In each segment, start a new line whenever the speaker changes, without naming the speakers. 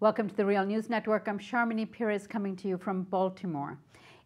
Welcome to the Real News Network. I'm Sharmini Perez coming to you from Baltimore.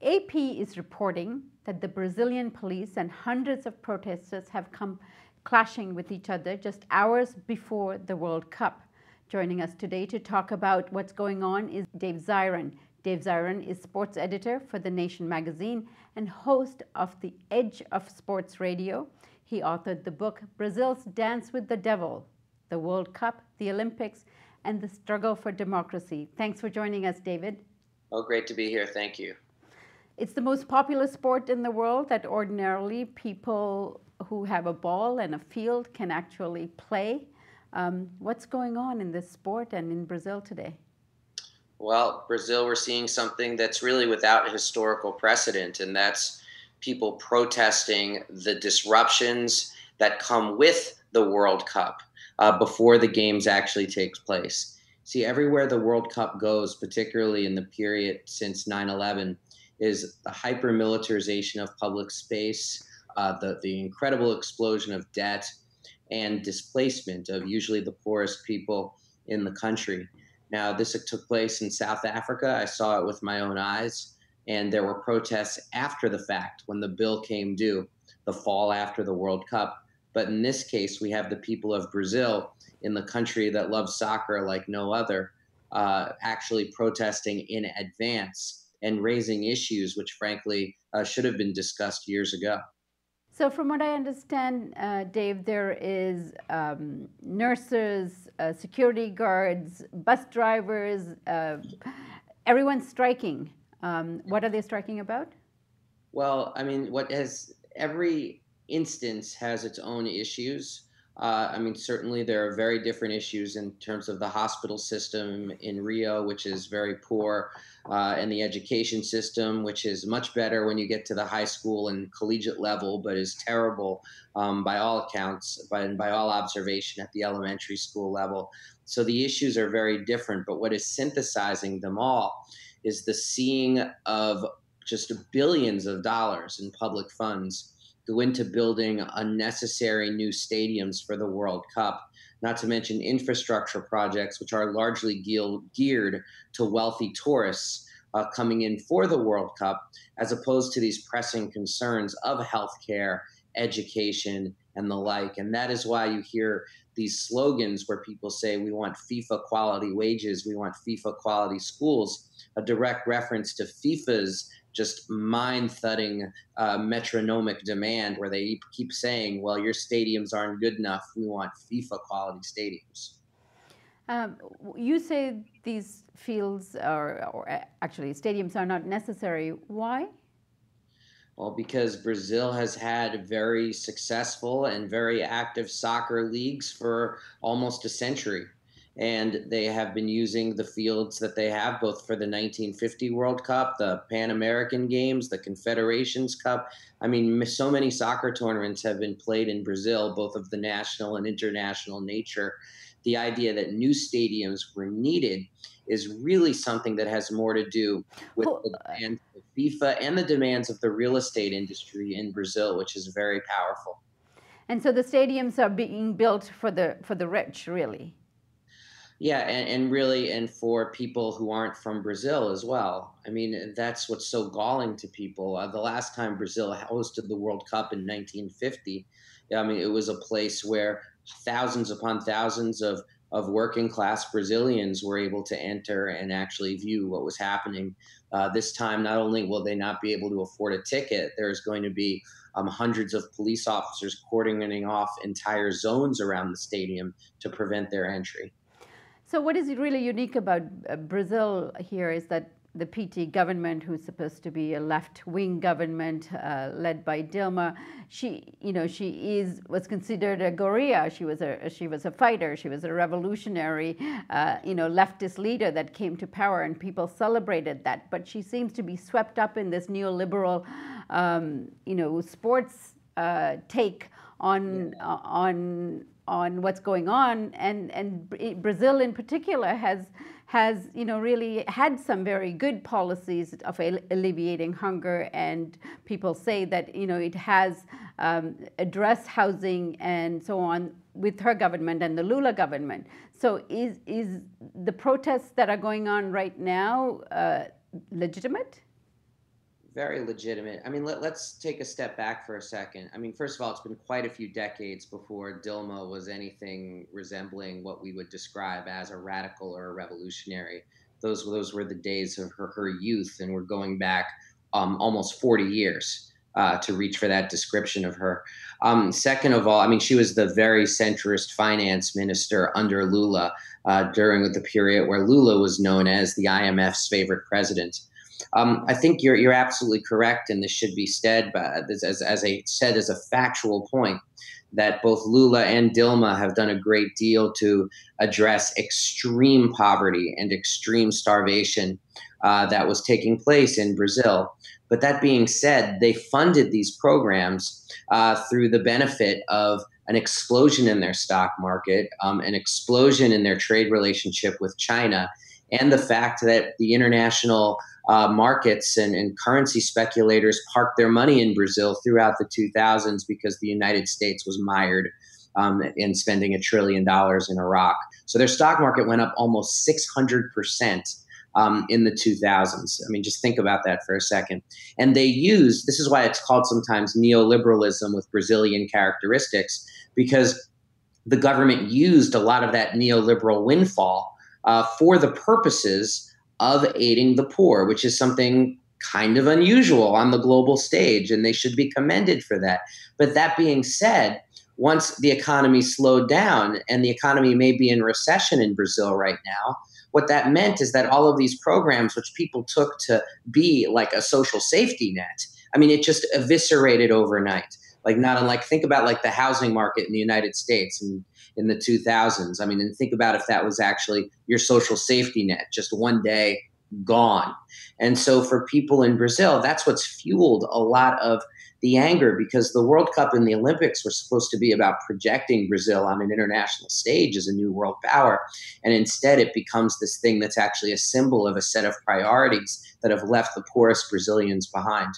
AP is reporting that the Brazilian police and hundreds of protesters have come clashing with each other just hours before the World Cup. Joining us today to talk about what's going on is Dave Zirin. Dave Zirin is sports editor for The Nation magazine and host of The Edge of Sports Radio. He authored the book Brazil's Dance with the Devil, the World Cup, the Olympics, and the struggle for democracy. Thanks for joining us, David.
Oh, great to be here. Thank you.
It's the most popular sport in the world that ordinarily people who have a ball and a field can actually play. What's going on in this sport and in Brazil today?
Well, Brazil, we're seeing something that's really without historical precedent, and that's people protesting the disruptions that come with the World Cup before the games actually takes place. See, everywhere the World Cup goes, particularly in the period since 9/11, is the hyper-militarization of public space, the incredible explosion of debt, and displacement of usually the poorest people in the country. Now, this took place in South Africa. I saw it with my own eyes, and there were protests after the fact when the bill came due, the fall after the World Cup. But in this case, we have the people of Brazil, in the country that loves soccer like no other, actually protesting in advance and raising issues which, frankly, should have been discussed years ago.
So from what I understand, Dave, there is nurses, security guards, bus drivers, everyone's striking. What are they striking about?
Well, I mean, every instance has its own issues. Certainly there are very different issues in terms of the hospital system in Rio, which is very poor, and the education system, which is much better when you get to the high school and collegiate level, but is terrible by all accounts, by all observation at the elementary school level. So the issues are very different, but what is synthesizing them all is the seeing of just billions of dollars in public funds go into building unnecessary new stadiums for the World Cup, not to mention infrastructure projects, which are largely geared to wealthy tourists coming in for the World Cup, as opposed to these pressing concerns of healthcare, education, and the like. And that is why you hear these slogans where people say, we want FIFA quality wages, we want FIFA quality schools, a direct reference to FIFA's just mind-thudding metronomic demand where they keep saying, well, your stadiums aren't good enough. We want FIFA quality stadiums.
You say these fields or actually stadiums are not necessary. Why?
Well, because Brazil has had very successful and very active soccer leagues for almost a century. And they have been using the fields that they have, both for the 1950 World Cup, the Pan American Games, the Confederations Cup. I mean, so many soccer tournaments have been played in Brazil, both of the national and international nature. The idea that new stadiums were needed is really something that has more to do with the demands of FIFA and the demands of the real estate industry in Brazil, which is very powerful.
And so the stadiums are being built for the rich, really.
Yeah, and really, and for people who aren't from Brazil as well. I mean, that's what's so galling to people. The last time Brazil hosted the World Cup in 1950, I mean, it was a place where thousands upon thousands of working class Brazilians were able to enter and actually view what was happening. This time, not only will they not be able to afford a ticket, there's going to be hundreds of police officers cordoning off entire zones around the stadium to prevent their entry.
So what is really unique about Brazil here is that the PT government, who's supposed to be a left-wing government led by Dilma, she was considered a guerrilla. She was a fighter. She was a revolutionary, leftist leader that came to power, and people celebrated that. But she seems to be swept up in this neoliberal, sports take on what's going on, and Brazil in particular has really had some very good policies of alleviating hunger, and people say that it has addressed housing and so on with her government and the Lula government. So is the protests that are going on right now legitimate?
Very legitimate. I mean, let's take a step back for a second. I mean, first of all, it's been quite a few decades before Dilma was anything resembling what we would describe as a radical or a revolutionary. Those were the days of her youth, and we're going back almost 40 years to reach for that description of her. Second of all, I mean, she was the very centrist finance minister under Lula during the period where Lula was known as the IMF's favorite president. I think you're absolutely correct, and this should be said, as I said, as a factual point, that both Lula and Dilma have done a great deal to address extreme poverty and extreme starvation that was taking place in Brazil. But that being said, they funded these programs through the benefit of an explosion in their stock market, an explosion in their trade relationship with China, and the fact that the international markets and currency speculators parked their money in Brazil throughout the 2000s because the United States was mired in spending $1 trillion in Iraq. So their stock market went up almost 600% in the 2000s. I mean, just think about that for a second. And they used, this is why it's called sometimes neoliberalism with Brazilian characteristics, because the government used a lot of that neoliberal windfall for the purposes of aiding the poor, which is something kind of unusual on the global stage, and they should be commended for that. But that being said, once the economy slowed down, and the economy may be in recession in Brazil right now, what that meant is that all of these programs, which people took to be like a social safety net, I mean, it just eviscerated overnight. Like, not unlike, think about like the housing market in the United States in the 2000s. I mean, and think about if that was actually your social safety net, just one day gone. And so for people in Brazil, that's what's fueled a lot of the anger, because the World Cup and the Olympics were supposed to be about projecting Brazil on an international stage as a new world power. And instead, it becomes this thing that's actually a symbol of a set of priorities that have left the poorest Brazilians behind.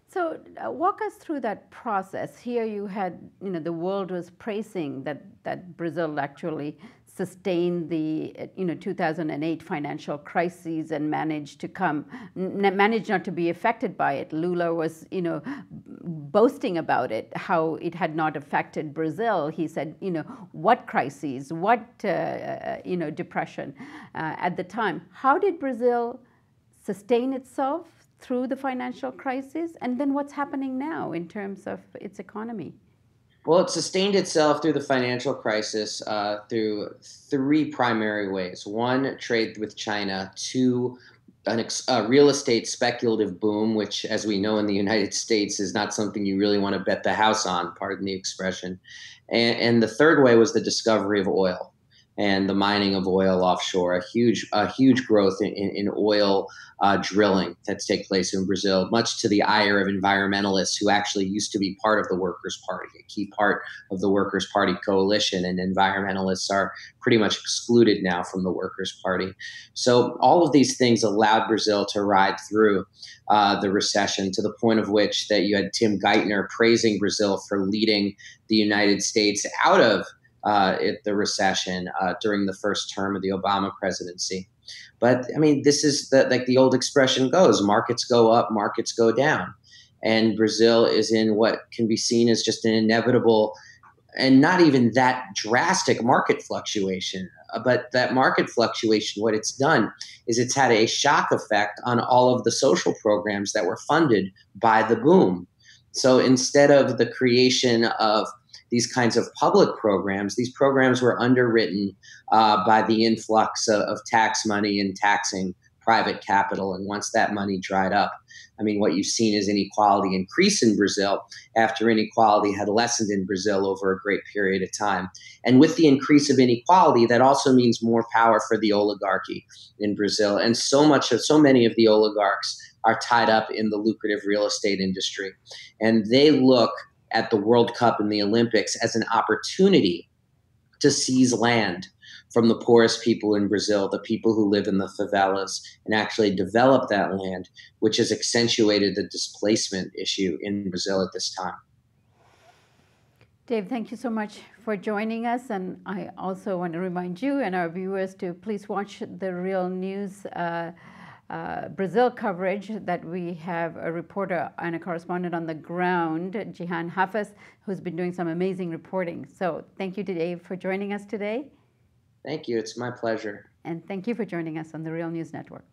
So walk us through that process. Here you had, the world was praising that Brazil actually sustained the 2008 financial crises and managed not to be affected by it. Lula was boasting about it, how it had not affected Brazil. He said, what crises, what depression at the time. How did Brazil sustain itself through the financial crisis, and then what's happening now in terms of its economy?
Well, it sustained itself through the financial crisis through three primary ways. One, trade with China. Two, a real estate speculative boom, which, as we know in the United States, is not something you really want to bet the house on, pardon the expression. And the third way was the discovery of oil and the mining of oil offshore, a huge growth in oil drilling that's taken place in Brazil, much to the ire of environmentalists who actually used to be part of the Workers' Party, a key part of the Workers' Party coalition, and environmentalists are pretty much excluded now from the Workers' Party. So all of these things allowed Brazil to ride through the recession, to the point of which that you had Tim Geithner praising Brazil for leading the United States out of the recession during the first term of the Obama presidency. But I mean, this is like the old expression goes: markets go up, markets go down. And Brazil is in what can be seen as just an inevitable and not even that drastic market fluctuation. But that market fluctuation, what it's done is it's had a shock effect on all of the social programs that were funded by the boom. So instead of the creation of these kinds of public programs, these programs were underwritten by the influx of tax money and taxing private capital. And once that money dried up, I mean, what you've seen is inequality increase in Brazil after inequality had lessened in Brazil over a great period of time. And with the increase of inequality, that also means more power for the oligarchy in Brazil. And so many of the oligarchs are tied up in the lucrative real estate industry. And they look at the World Cup and the Olympics as an opportunity to seize land from the poorest people in Brazil, the people who live in the favelas, and actually develop that land, which has accentuated the displacement issue in Brazil at this time.
Dave, thank you so much for joining us. And I also want to remind you and our viewers to please watch the Real News Brazil coverage that we have a reporter and a correspondent on the ground, Jihan Hafez, who's been doing some amazing reporting. So thank you to Dave for joining us today.
Thank you. It's my pleasure.
And thank you for joining us on the Real News Network.